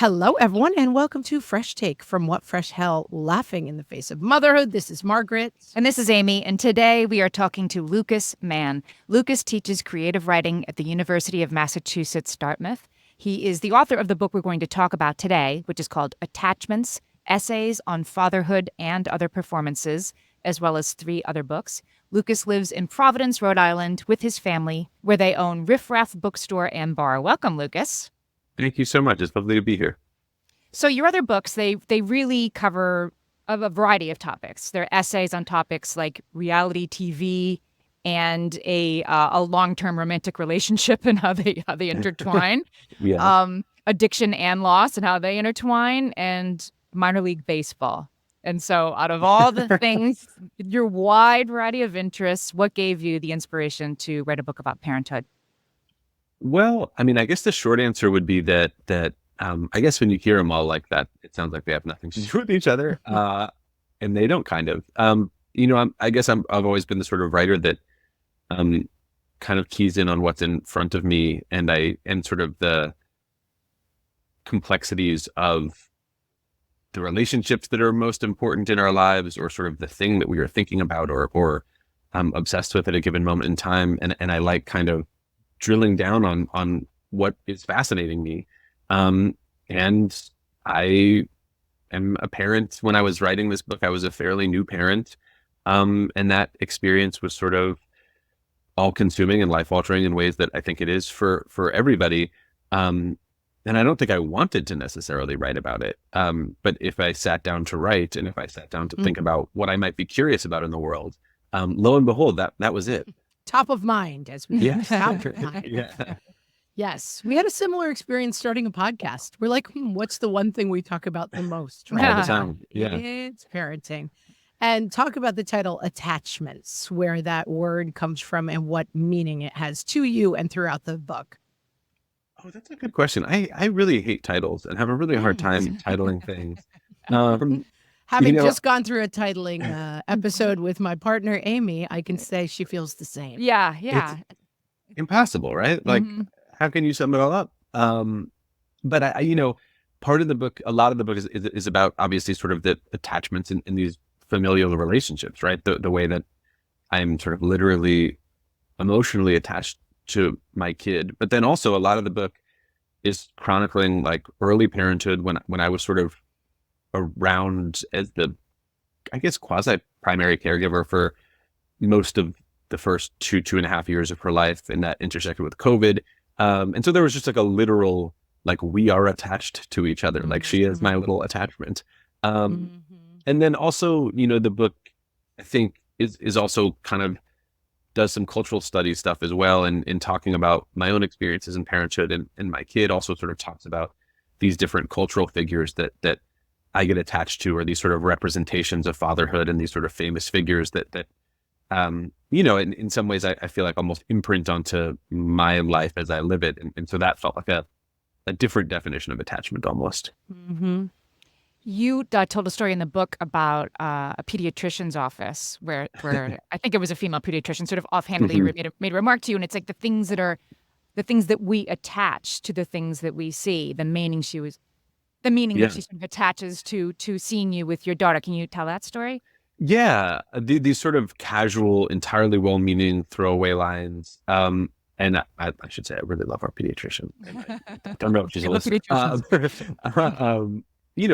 Hello, everyone, and welcome to Fresh Take from What Fresh Hell, laughing in the face of motherhood. This is Margaret. And this is Amy, and today we are talking to Lucas Mann. Lucas teaches creative writing at the University of Massachusetts, Dartmouth. He is the author of the book we're going to talk about today, which is called Attachments, Essays on Fatherhood and Other Performances, as well as 3 other books. Lucas lives in Providence, Rhode Island, with his family, where they own Riff Raff Bookstore and Bar. Welcome, Lucas. Thank you so much. It's lovely to be here. So your other books, they really cover a variety of topics. They're essays on topics like reality TV and a long-term romantic relationship and how they intertwine. Yeah. Addiction and loss and how they intertwine, and minor league baseball. And so out of all the things, your wide variety of interests, what gave you the inspiration to write a book about parenthood? Well, I mean, I guess the short answer would be that I guess when you hear them all like that, it sounds like they have nothing to do with each other, and they don't kind of. I've always been the sort of writer that kind of keys in on what's in front of me, and sort of the complexities of the relationships that are most important in our lives, or sort of the thing that we are thinking about or obsessed with at a given moment in time, and I like kind of drilling down on what is fascinating me. And I am a parent. When I was writing this book, I was a fairly new parent. And that experience was sort of all consuming and life altering in ways that I think it is for everybody. And I don't think I wanted to necessarily write about it. But if I sat down to write, and if I sat down to think about what I might be curious about in the world, lo and behold, that was it. Top of mind, as we Top of mind. Yeah. Yes, we had a similar experience starting a podcast. We're like, what's the one thing we talk about the most? Right? All the time. Yeah. It's parenting. And talk about the title Attachments, where that word comes from and what meaning it has to you and throughout the book. Oh, that's a good question. I really hate titles and have a really hard time titling things. Having just gone through a titling episode with my partner, Amy, I can say she feels the same. Yeah. It's impossible, right? Like, how can you sum it all up? But I part of the book, a lot of the book is about obviously sort of the attachments in these familial relationships, right? The way that I'm sort of literally emotionally attached to my kid. But then also a lot of the book is chronicling like early parenthood when I was sort of around as the, I guess, quasi primary caregiver for most of the first 2.5 years of her life, and that intersected with COVID. And so there was just like a literal, like, we are attached to each other. Like, she is my little attachment. And then also, the book, I think, is also kind of does some cultural studies stuff as well. And in talking about my own experiences in parenthood, and my kid also sort of talks about these different cultural figures that I get attached to, or these sort of representations of fatherhood and these sort of famous figures that in some ways I feel like almost imprint onto my life as I live it. And so that felt like a different definition of attachment almost. Mm-hmm. You told a story in the book about a pediatrician's office where I think it was a female pediatrician sort of offhandedly made a remark to you. And it's like the things that we attach to the things that we see, the meaning that she sort of attaches to seeing you with your daughter. Can you tell that story? Yeah, these sort of casual, entirely well-meaning throwaway lines. And I should say I really love our pediatrician. I don't know if she's a listener.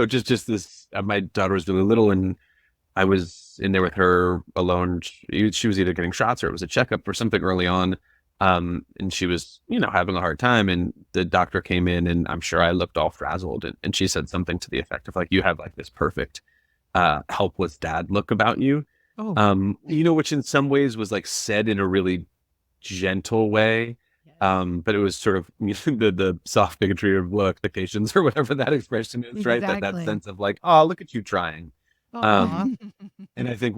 Just this. My daughter was really little, and I was in there with her alone. She was either getting shots or it was a checkup or something early on. And she was, having a hard time, and the doctor came in, and I'm sure I looked all frazzled, and she said something to the effect of like, you have like this perfect helpless dad look about you. Which in some ways was like said in a really gentle way. But it was sort of the soft bigotry of low expectations or whatever that expression is, right? Exactly. That sense of like, oh, look at you trying. And I think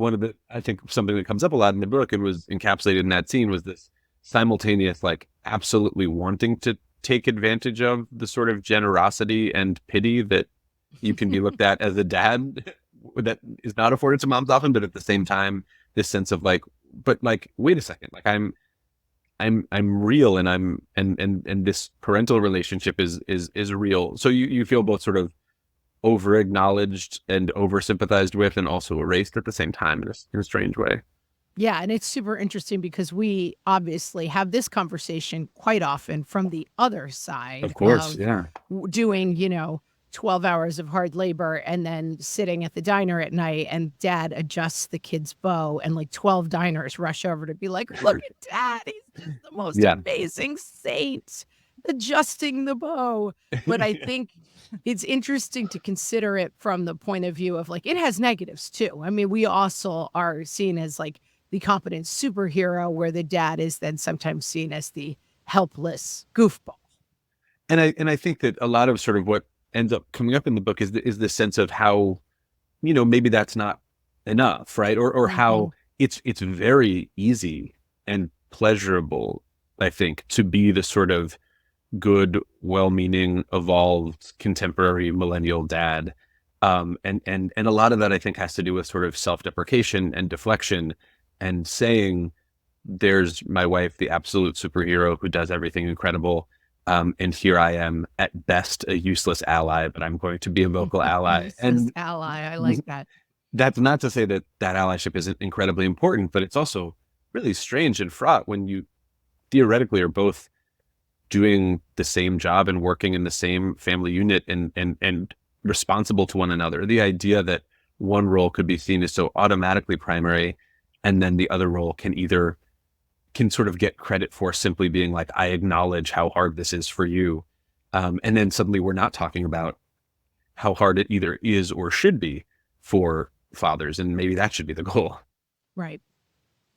something that comes up a lot in the book and was encapsulated in that scene was this simultaneous, like, absolutely wanting to take advantage of the sort of generosity and pity that you can be looked at as a dad that is not afforded to moms often, but at the same time, this sense of like, but like, wait a second, like I'm I'm real, and and this parental relationship is real. So you feel both sort of over acknowledged and over sympathized with, and also erased at the same time in a strange way. Yeah, and it's super interesting because we obviously have this conversation quite often from the other side Of course, of yeah. doing, 12 hours of hard labor and then sitting at the diner at night and dad adjusts the kid's bow and like 12 diners rush over to be like, look at dad. He's just the most Yeah. amazing saint adjusting the bow. But I think it's interesting to consider it from the point of view of like, it has negatives too. I mean, we also are seen as like the competent superhero where the dad is then sometimes seen as the helpless goofball. And I think that a lot of sort of what ends up coming up in the book is this sense of how, maybe that's not enough, right? Or how it's very easy and pleasurable, I think, to be the sort of good, well-meaning, evolved, contemporary millennial dad. And a lot of that, I think, has to do with sort of self-deprecation and deflection, and saying, there's my wife, the absolute superhero who does everything incredible. And here I am, at best, a useless ally, but I'm going to be a vocal ally. And ally, I like that. That's not to say that allyship isn't incredibly important, but it's also really strange and fraught when you theoretically are both doing the same job and working in the same family unit and responsible to one another. The idea that one role could be seen as so automatically primary, and then the other role can sort of get credit for simply being like, I acknowledge how hard this is for you. And then suddenly we're not talking about how hard it either is or should be for fathers. And maybe that should be the goal. Right.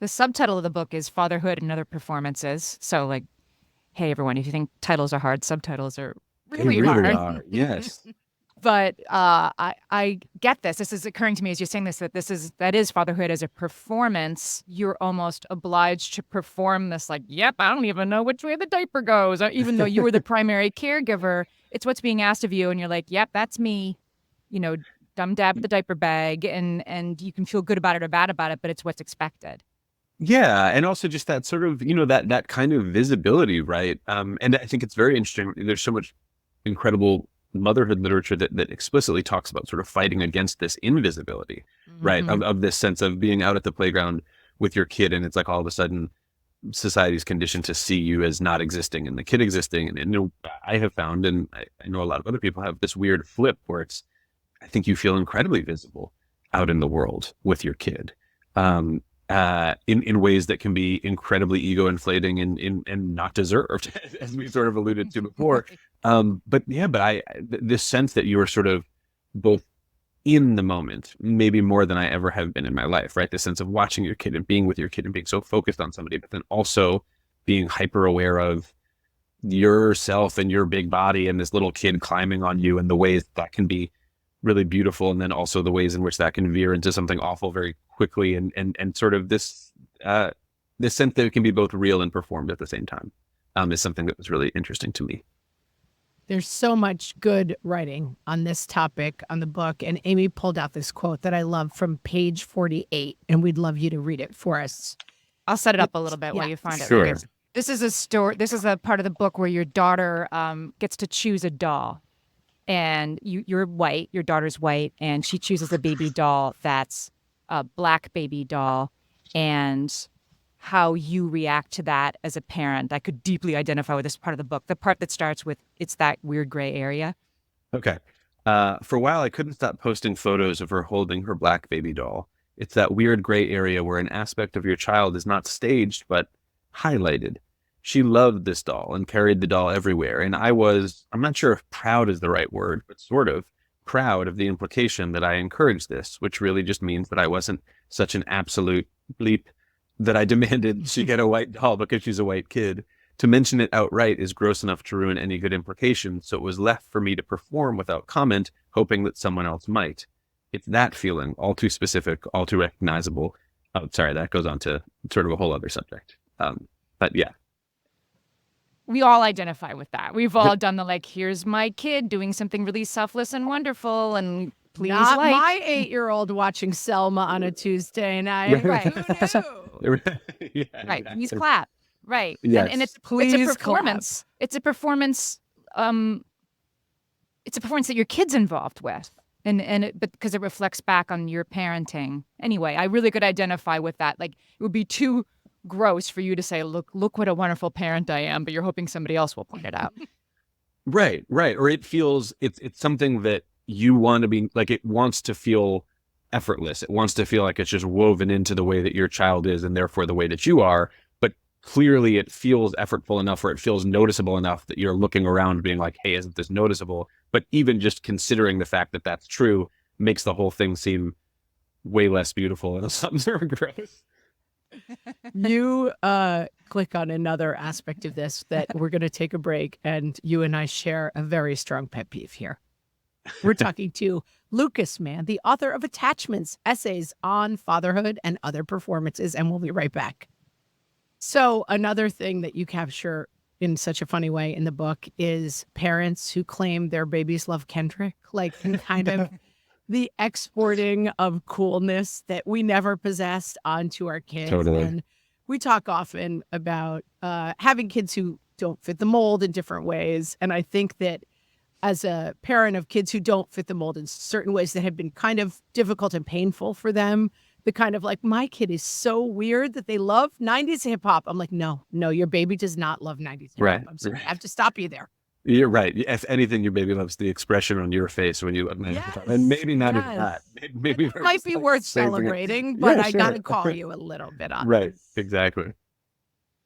The subtitle of the book is Fatherhood and Other Performances. So like, hey, everyone, if you think titles are hard, subtitles are really hard. Are. Yes. But I get this. This is occurring to me as you're saying this, that is fatherhood as a performance. You're almost obliged to perform this like, yep, I don't even know which way the diaper goes. Even though you were the primary caregiver, it's what's being asked of you. And you're like, yep, that's me, dumb dab with the diaper bag. And you can feel good about it or bad about it, but it's what's expected. Yeah. And also just that sort of, that kind of visibility, right? And I think it's very interesting. There's so much incredible motherhood literature that explicitly talks about sort of fighting against this invisibility, right? Of this sense of being out at the playground with your kid, and it's like all of a sudden society's conditioned to see you as not existing and the kid existing. And I have found, and I know a lot of other people have this weird flip where I think you feel incredibly visible out in the world with your kid. In ways that can be incredibly ego inflating and not deserved, as we sort of alluded to before. But this sense that you are sort of both in the moment, maybe more than I ever have been in my life, right? The sense of watching your kid and being with your kid and being so focused on somebody, but then also being hyper aware of yourself and your big body and this little kid climbing on you, and the ways that can be really beautiful, and then also the ways in which that can veer into something awful very quickly, and sort of this sense that it can be both real and performed at the same time is something that was really interesting to me. There's so much good writing on this topic on the book, and Amy pulled out this quote that I love from page 48, and we'd love you to read it for us. I'll set it up a little bit while you find it. Sure. This is a story. This is a part of the book where your daughter gets to choose a doll. And you're white, your daughter's white, and she chooses a baby doll that's a black baby doll. And how you react to that as a parent, I could deeply identify with this part of the book. The part that starts with, it's that weird gray area. Okay. For a while, I couldn't stop posting photos of her holding her black baby doll. It's that weird gray area where an aspect of your child is not staged, but highlighted. She loved this doll and carried the doll everywhere. And I'm not sure if proud is the right word, but sort of proud of the implication that I encouraged this, which really just means that I wasn't such an absolute bleep that I demanded she get a white doll because she's a white kid. To mention it outright is gross enough to ruin any good implication, so it was left for me to perform without comment, hoping that someone else might. It's that feeling, all too specific, all too recognizable. Oh, sorry, that goes on to sort of a whole other subject. But yeah. We all identify with that. We've all done the like, here's my kid doing something really selfless and wonderful, and please Not like. my 8-year-old watching Selma on a Tuesday night. Right. Who knew? Yeah, Right. exactly. Please clap. Right. Yes. And it's Please a performance. It's a performance. It's a performance that your kid's involved with. But because it reflects back on your parenting. Anyway, I really could identify with that. Like, it would be too gross for you to say, look what a wonderful parent I am, but you're hoping somebody else will point it out. Right. Or it feels, it's something that you want to be, like, it wants to feel effortless. It wants to feel like it's just woven into the way that your child is and therefore the way that you are. But clearly it feels effortful enough, or it feels noticeable enough that you're looking around being like, hey, isn't this noticeable? But even just considering the fact that that's true makes the whole thing seem way less beautiful and something gross. You click on another aspect of this that we're going to take a break, and you and I share a very strong pet peeve here. We're talking to Lucas Mann, the author of Attachments, Essays on Fatherhood and Other Performances, and we'll be right back. So another thing that you capture in such a funny way in the book is parents who claim their babies love Kendrick, like kind of the exporting of coolness that we never possessed onto our kids. Totally. And we talk often about having kids who don't fit the mold in different ways. And I think that as a parent of kids who don't fit the mold in certain ways that have been kind of difficult and painful for them, the kind of like, my kid is so weird that they love 90s hip hop. I'm like, no, your baby does not love 90s hip hop. Right. I'm sorry. I have to stop you there. You're right. If anything, your baby loves the expression on your face when you, and maybe not even that. Maybe it might be worth celebrating, but I got to call you a little bit on right. Exactly.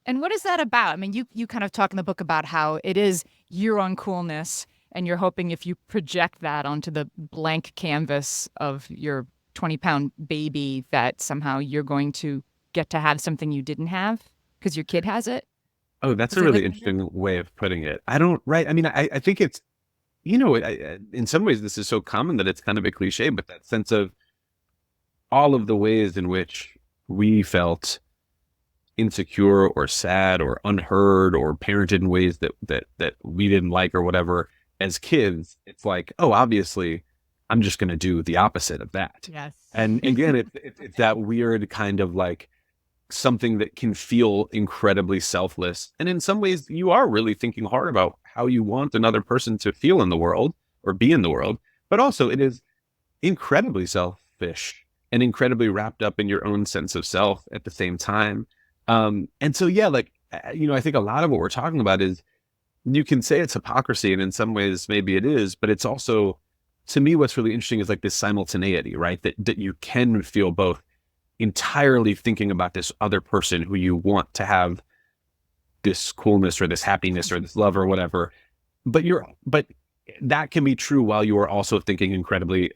And what is that about? I mean, you kind of talk in the book about how it is your own coolness, and you're hoping if you project that onto the blank canvas of your 20-pound baby that somehow you're going to get to have something you didn't have because your kid has it. Oh, that's a really interesting way of putting it. I mean, I think it's, in some ways this is so common that it's kind of a cliche, but that sense of all of the ways in which we felt insecure or sad or unheard or parented in ways that we didn't like or whatever as kids, it's like, oh, obviously I'm just going to do the opposite of that. Yes. And again, it's that weird kind of like something that can feel incredibly selfless. And in some ways you are really thinking hard about how you want another person to feel in the world or be in the world. But also it is incredibly selfish and incredibly wrapped up in your own sense of self at the same time. And so, yeah, like, I think a lot of what we're talking about is, you can say it's hypocrisy, and in some ways maybe it is, but it's also, to me, what's really interesting is like this simultaneity, right? That you can feel both entirely thinking about this other person who you want to have this coolness or this happiness or this love or whatever, but that can be true while you are also thinking incredibly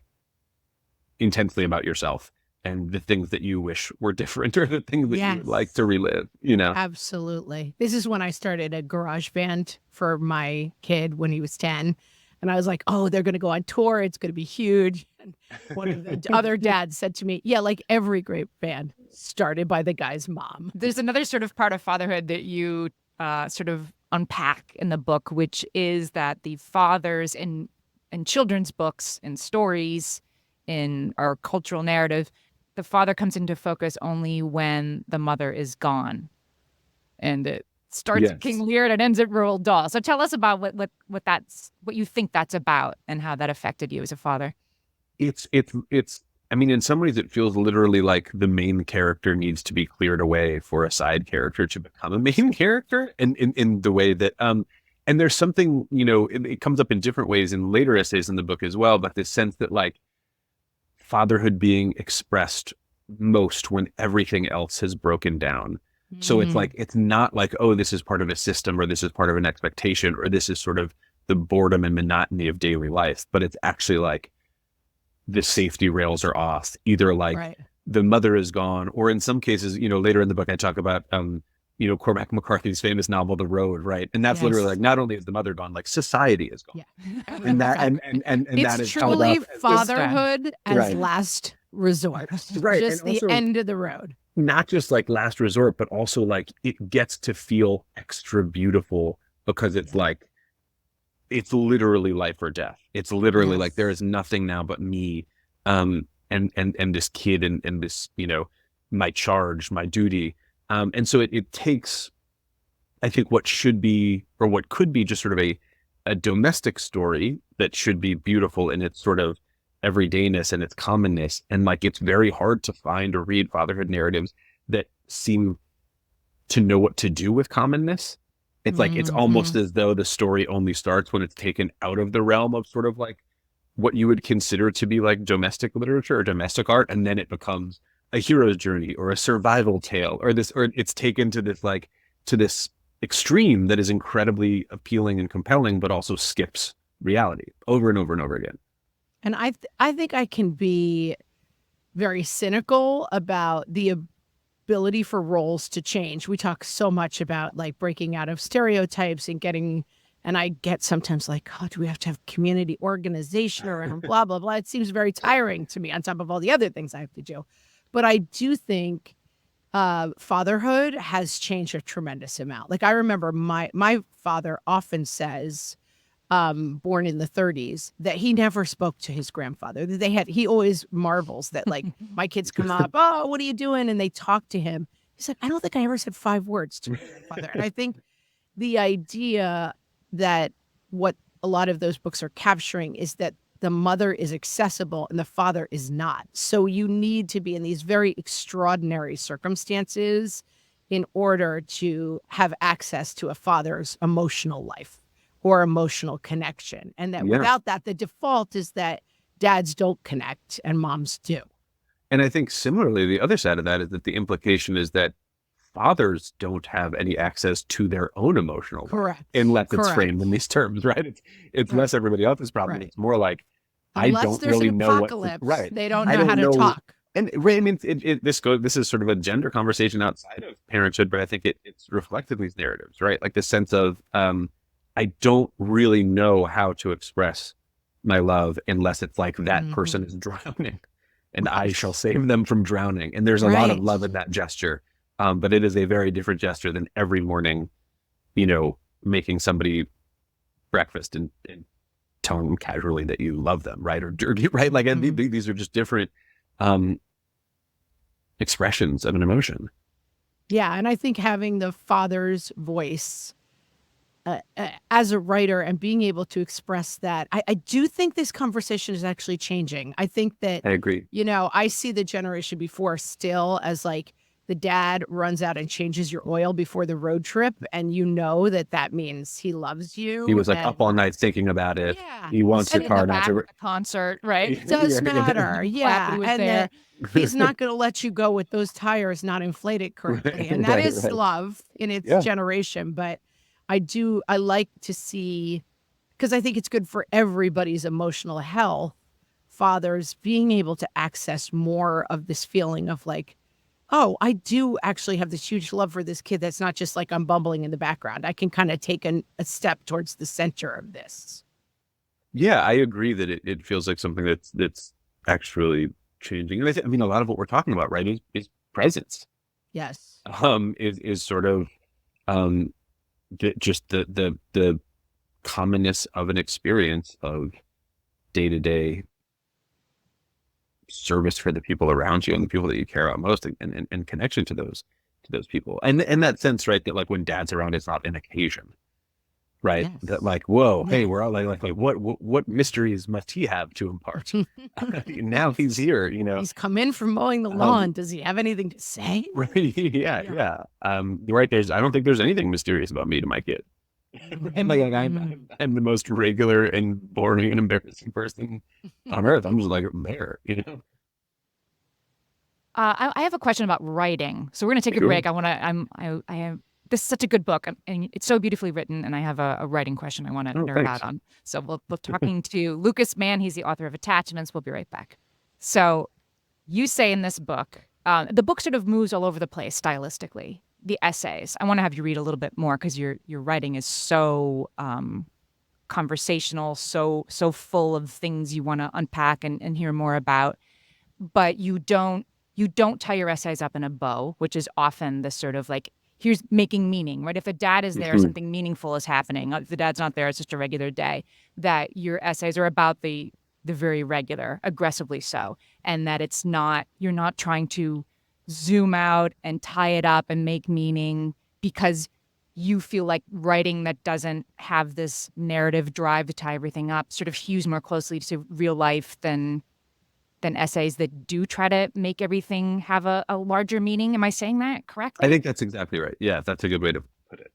intensely about yourself and the things that you wish were different or the things that you would like to relive, Absolutely. This is when I started a garage band for my kid when he was 10. And I was like, oh, they're going to go on tour. It's going to be huge. And one of the other dads said to me, yeah, like every great band started by the guy's mom. There's another sort of part of fatherhood that you sort of unpack in the book, which is that the fathers in children's books and stories in our cultural narrative, the father comes into focus only when the mother is gone. And it starts at King Lear and it ends at Roald Dahl. So tell us about what you think that's about and how that affected you as a father. It's I mean, in some ways it feels literally like the main character needs to be cleared away for a side character to become a main character, and in the way that and there's something, it comes up in different ways in later essays in the book as well, but this sense that like fatherhood being expressed most when everything else has broken down. So it's like, it's not like, oh, this is part of a system, or this is part of an expectation, or this is sort of the boredom and monotony of daily life, but it's actually like the safety rails are off. Either like the mother is gone, or in some cases, later in the book, I talk about, Cormac McCarthy's famous novel, The Road, right? And that's literally like, not only is the mother gone, like society is gone. Yeah. And that, and it's that is truly fatherhood as last resort. Right. Just the end of the road. Not just like last resort, but also like it gets to feel extra beautiful because it's like, it's literally life or death. It's literally like, there is nothing now but me, and this kid and this, my charge, my duty. And so it takes I think what should be, or what could be just sort of a domestic story that should be beautiful in its sort of everydayness and its commonness. And like, it's very hard to find or read fatherhood narratives that seem to know what to do with commonness. It's like, it's almost as though the story only starts when it's taken out of the realm of sort of like what you would consider to be like domestic literature or domestic art. And then it becomes a hero's journey or a survival tale, or it's taken to this like, to this extreme that is incredibly appealing and compelling, but also skips reality over and over and over again. And I think I can be very cynical about the ability for roles to change. We talk so much about like breaking out of stereotypes and getting, and I get sometimes like, oh, do we have to have community organization or blah, blah, blah. It seems very tiring to me on top of all the other things I have to do. But I do think fatherhood has changed a tremendous amount. Like I remember my father often says, born in the 30s, that he never spoke to his grandfather. He always marvels that like my kids come up, oh, what are you doing? And they talk to him. He's like, I don't think I ever said 5 words to my grandfather. And I think the idea that what a lot of those books are capturing is that the mother is accessible and the father is not. So you need to be in these very extraordinary circumstances in order to have access to a father's emotional life or emotional connection. And that without that, the default is that dads don't connect and moms do. And I think similarly, the other side of that is that the implication is that fathers don't have any access to their own emotional life unless it's framed in these terms, right? It's less everybody else's problem. Right. It's more like, unless I don't really know what they don't know how to talk. And I mean, this is sort of a gender conversation outside of parenthood, but I think it's reflected in these narratives, right? Like the sense of, I don't really know how to express my love unless it's like that person is drowning and I shall save them from drowning. And there's a lot of love in that gesture. But it is a very different gesture than every morning, making somebody breakfast and telling them casually that you love them, right? Or dirty, right? Like these are just different expressions of an emotion. Yeah. And I think having the father's voice as a writer and being able to express that, I do think this conversation is actually changing. I think that, I agree. I see the generation before still as like the dad runs out and changes your oil before the road trip. And that means he loves you. He was like up all night thinking about it. Yeah. He wants your car not to concert, right? It does matter. Yeah. And that he's not going to let you go with those tires not inflated correctly. And that is love in its generation. But I like to see, because I think it's good for everybody's emotional health, fathers being able to access more of this feeling of like, oh, I do actually have this huge love for this kid that's not just like I'm bumbling in the background. I can kind of take a step towards the center of this. Yeah, I agree that it feels like something that's actually changing. And I mean, a lot of what we're talking about, right, is presence. Yes. Is sort of just the commonness of an experience of day-to-day service for the people around you and the people that you care about most, and connection to those people, and that sense, right, that like when dad's around, it's not an occasion, right? Yes. That like, whoa, hey, we're all like what mysteries must he have to impart? Now he's here, he's come in from mowing the lawn. Does he have anything to say? Right? Yeah. Right. I don't think there's anything mysterious about me to my kid. And like I'm the most regular and boring and embarrassing person on earth. I'm just like there, I have a question about writing. So we're gonna take a break. I have this is such a good book, and it's so beautifully written. And I have a writing question I want to nerd out on. So we're talking to Lucas Mann. He's the author of Attachments. We'll be right back. So you say in this book, the book sort of moves all over the place stylistically. The essays. I want to have you read a little bit more because your writing is so conversational, so full of things you want to unpack and hear more about. But you don't tie your essays up in a bow, which is often the sort of like, here's making meaning, right? If the dad is there, something meaningful is happening. If the dad's not there, it's just a regular day. That your essays are about the very regular, aggressively so, and that you're not trying to zoom out and tie it up and make meaning, because you feel like writing that doesn't have this narrative drive to tie everything up sort of hews more closely to real life than essays that do try to make everything have a larger meaning. Am I saying that correctly? I think that's exactly right. Yeah, that's a good way to put it.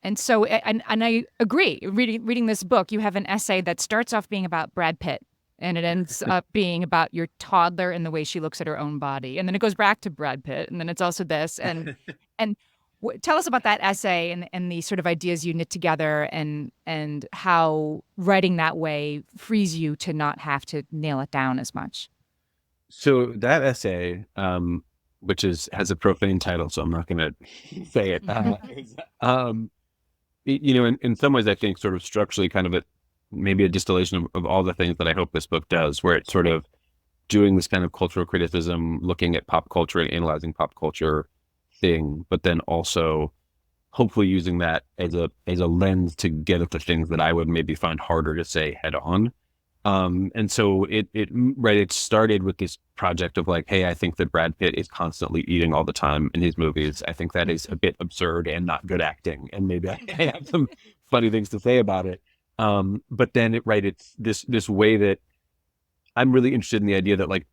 And so, and I agree. Reading this book, you have an essay that starts off being about Brad Pitt, and it ends up being about your toddler and the way she looks at her own body, and then it goes back to Brad Pitt, and then it's also this. And tell us about that essay and the sort of ideas you knit together, and how writing that way frees you to not have to nail it down as much. So that essay, which has a profane title, so I'm not going to say it. In some ways, I think sort of structurally kind of maybe a distillation of all the things that I hope this book does, where it's sort of doing this kind of cultural criticism, looking at pop culture and analyzing pop culture thing, but then also hopefully using that as a lens to get at the things that I would maybe find harder to say head on. And so it started with this project of like, hey, I think that Brad Pitt is constantly eating all the time in his movies. I think that is a bit absurd and not good acting. And maybe I have some funny things to say about it. But then it's this way that I'm really interested in the idea that like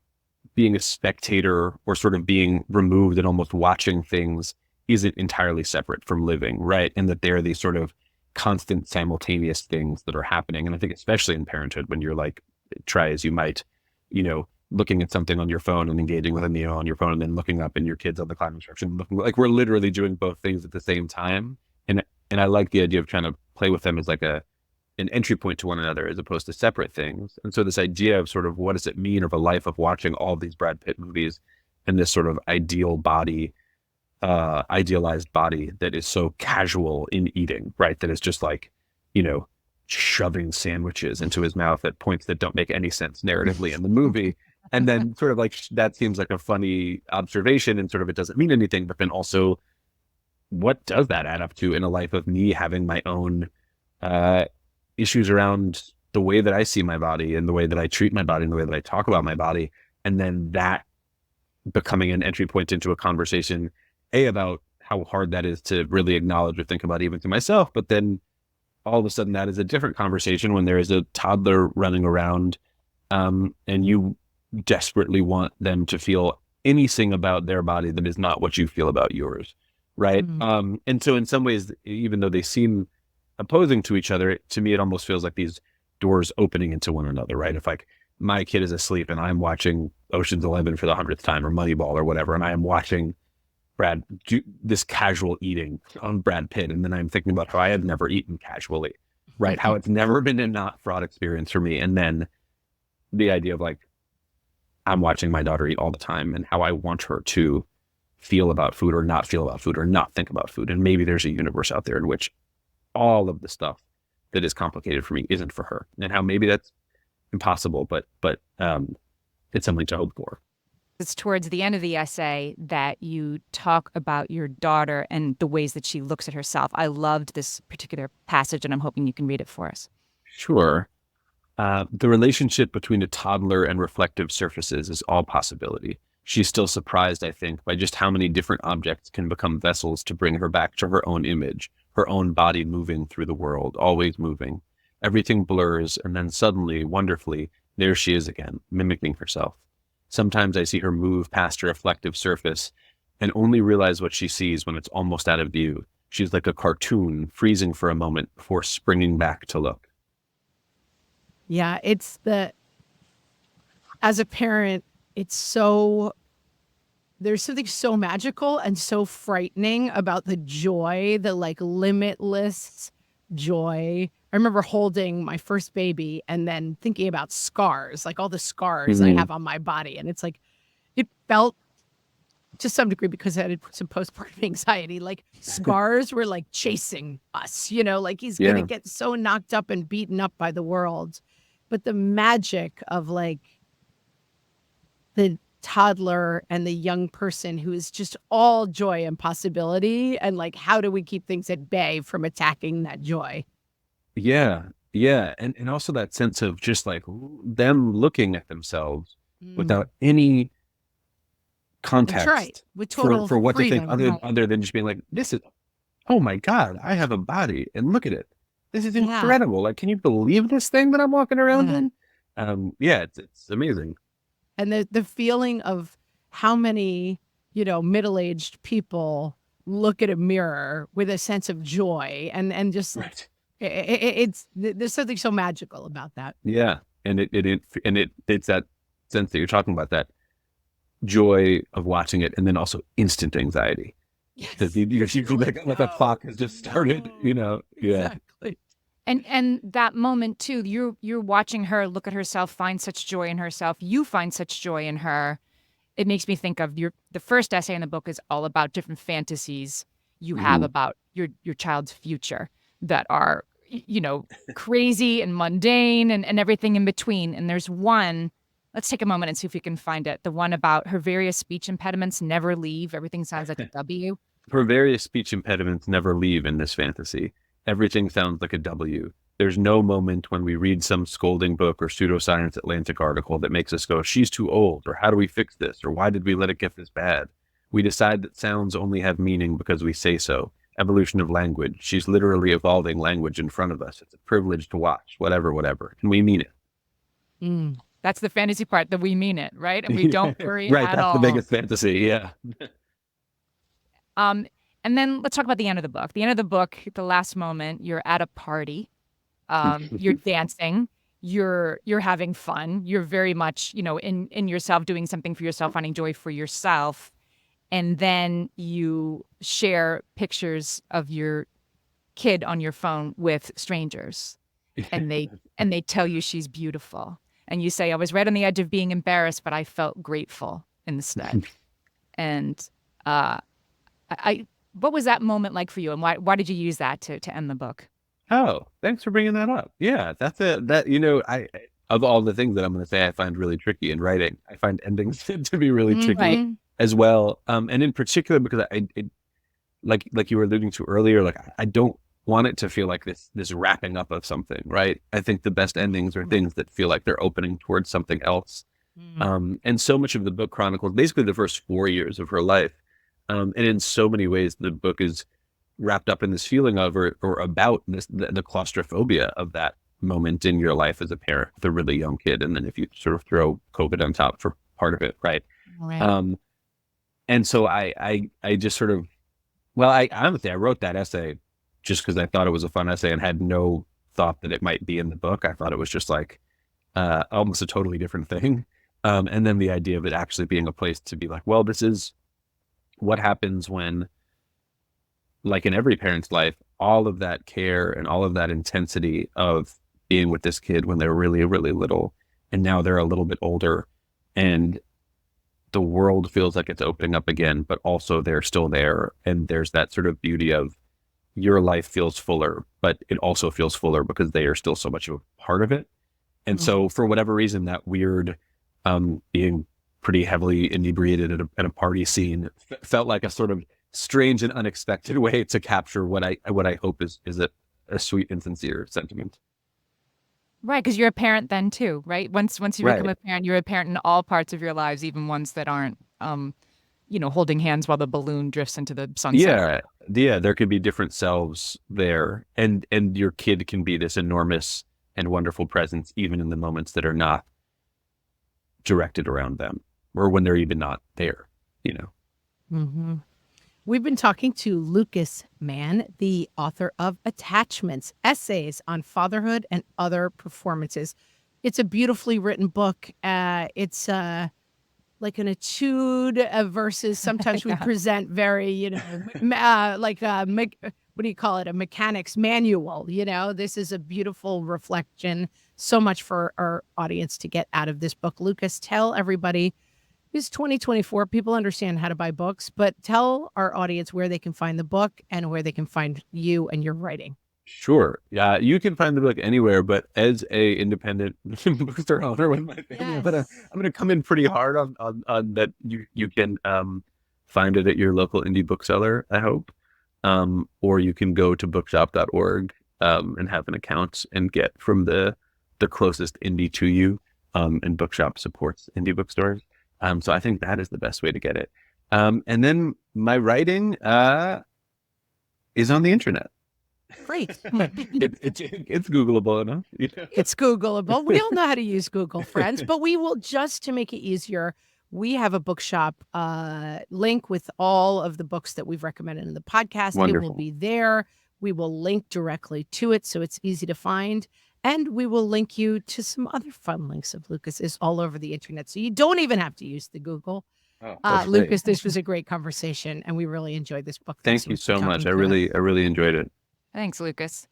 being a spectator or sort of being removed and almost watching things isn't entirely separate from living, right? And that there are these sort of constant simultaneous things that are happening. And I think especially in parenthood, when you're like, try as you might, looking at something on your phone and engaging with a meal on your phone and then looking up and your kids on the climate instruction, looking like we're literally doing both things at the same time. And I like the idea of trying to play with them as like an entry point to one another as opposed to separate things. And so this idea of sort of what does it mean of a life of watching all these Brad Pitt movies and this sort of idealized body that is so casual in eating, right? That is just like, shoving sandwiches into his mouth at points that don't make any sense narratively in the movie. And then sort of like, that seems like a funny observation and sort of it doesn't mean anything, but then also what does that add up to in a life of me having my own issues around the way that I see my body and the way that I treat my body and the way that I talk about my body. And then that becoming an entry point into a conversation, about how hard that is to really acknowledge or think about even to myself. But then all of a sudden that is a different conversation when there is a toddler running around and you desperately want them to feel anything about their body that is not what you feel about yours. Right. Mm-hmm. And so in some ways, even though they seem opposing to each other, to me, it almost feels like these doors opening into one another, right? If like my kid is asleep and I'm watching Ocean's 11 for the 100th time or Moneyball or whatever, and I am watching Brad do this casual eating on Brad Pitt, and then I'm thinking about how I had never eaten casually, right? How it's never been a not fraud experience for me. And then the idea of like, I'm watching my daughter eat all the time and how I want her to feel about food or not feel about food or not think about food. And maybe there's a universe out there in which all of the stuff that is complicated for me isn't for her, and how maybe that's impossible, but it's something to hope for. It's towards the end of the essay that you talk about your daughter and the ways that she looks at herself. I loved this particular passage, and I'm hoping you can read it for us. Sure. The relationship between a toddler and reflective surfaces is all possibility. She's still surprised, I think, by just how many different objects can become vessels to bring her back to her own image, her own body moving through the world, always moving. Everything blurs, and then suddenly, wonderfully, there she is again, mimicking herself. Sometimes I see her move past a reflective surface and only realize what she sees when it's almost out of view. She's like a cartoon, freezing for a moment before springing back to look. Yeah, as a parent, there's something so magical and so frightening about the joy, the like limitless joy. I remember holding my first baby and then thinking about scars, like all the scars I have on my body. And it's like, it felt to some degree, because I had some postpartum anxiety, like scars were like chasing us, like he's going to get so knocked up and beaten up by the world. But the magic of like the toddler and the young person who is just all joy and possibility, and like, how do we keep things at bay from attacking that joy? Yeah. And also that sense of just like them looking at themselves without any context That's right. With total for what to think freedom. other than just being like, this is oh my God, I have a body and look at it. This is Yeah. incredible. Like, can you believe this thing that I'm walking around Yeah. in? Yeah, it's amazing. And the feeling of how many, middle-aged people look at a mirror with a sense of joy and just Right. there's something so magical about that. Yeah. And it's that sense that you're talking about, that joy of watching it, and then also instant anxiety. Because Yes. you feel like the clock has just started, Yeah. Exactly. And that moment too, you're watching her look at herself, find such joy in herself. You find such joy in her. It makes me think of the first essay in the book is all about different fantasies you have Mhm. about your child's future that are, crazy and mundane and everything in between. And there's one, let's take a moment and see if we can find it. The one about her various speech impediments never leave. Everything sounds like a W. Her various speech impediments never leave in this fantasy. Everything sounds like a W. There's no moment when we read some scolding book or pseudoscience Atlantic article that makes us go, she's too old, or how do we fix this, or why did we let it get this bad? We decide that sounds only have meaning because we say so. Evolution of language. She's literally evolving language in front of us. It's a privilege to watch, whatever, whatever. And we mean it. Mm. That's the fantasy part, that we mean it, right? And we don't worry Right, at that's the all. biggest fantasy, yeah. Um, and then let's talk about the end of the book. The end of the book, the last moment, you're at a party, you're dancing, you're having fun, you're very much, in yourself, doing something for yourself, finding joy for yourself. And then you share pictures of your kid on your phone with strangers, and they tell you she's beautiful. And you say, I was right on the edge of being embarrassed, but I felt grateful instead. And I what was that moment like for you, and why did you use that to end the book? Oh, thanks for bringing that up. Yeah, that's it. I of all the things that I'm going to say, I find really tricky in writing. I find endings to be really tricky Right. as well. And in particular, because like you were alluding to earlier, like I don't want it to feel like this wrapping up of something, right? I think the best endings are things that feel like they're opening towards something else. And so much of the book chronicles basically the first 4 years of her life. And in so many ways, the book is wrapped up in this feeling of or about the claustrophobia of that moment in your life as a parent with a really young kid, and then if you sort of throw COVID on top for part of it, right? Right. And so I just sort of, well, I honestly I wrote that essay just because I thought it was a fun essay and had no thought that it might be in the book. I thought it was just like almost a totally different thing. And then the idea of it actually being a place to be like, well, this is what happens when, like in every parent's life, all of that care and all of that intensity of being with this kid when they're really, really little, and now they're a little bit older, and the world feels like it's opening up again, but also they're still there. And there's that sort of beauty of your life feels fuller, but it also feels fuller because they are still so much of a part of it. And so for whatever reason, that weird being pretty heavily inebriated at a party scene felt like a sort of strange and unexpected way to capture what I hope is a sweet and sincere sentiment. Right, because you're a parent then too, right? Once you become Right. a parent, you're a parent in all parts of your lives, even ones that aren't, holding hands while the balloon drifts into the sunset. Yeah. Yeah. There could be different selves there, and your kid can be this enormous and wonderful presence, even in the moments that are not directed around them, or when they're even not there. Mm-hmm. We've been talking to Lucas Mann, the author of Attachments, Essays on Fatherhood and Other Performances. It's a beautifully written book. It's like an etude versus sometimes we Yeah. present very, what do you call it? A mechanic's manual. This is a beautiful reflection. So much for our audience to get out of this book. Lucas, tell everybody. It's 2024. People understand how to buy books, but tell our audience where they can find the book and where they can find you and your writing. Sure. Yeah, you can find the book anywhere, but as a independent bookstore owner with my family, I'm gonna come in pretty hard on that. You can find it at your local indie bookseller, I hope. Or you can go to bookshop.org and have an account and get from the closest indie to you. And Bookshop supports indie bookstores. So I think that is the best way to get it. And then my writing, is on the internet. Great. It's Googleable enough. It's Googleable. We all know how to use Google, friends, but we will, just to make it easier, we have a bookshop link with all of the books that we've recommended in the podcast. Wonderful. It will be there. We will link directly to it so it's easy to find. And we will link you to some other fun links of Lucas's all over the internet. So you don't even have to use the Google. Lucas, this was a great conversation and we really enjoyed this book. Thank you so much. I really enjoyed it. Thanks, Lucas.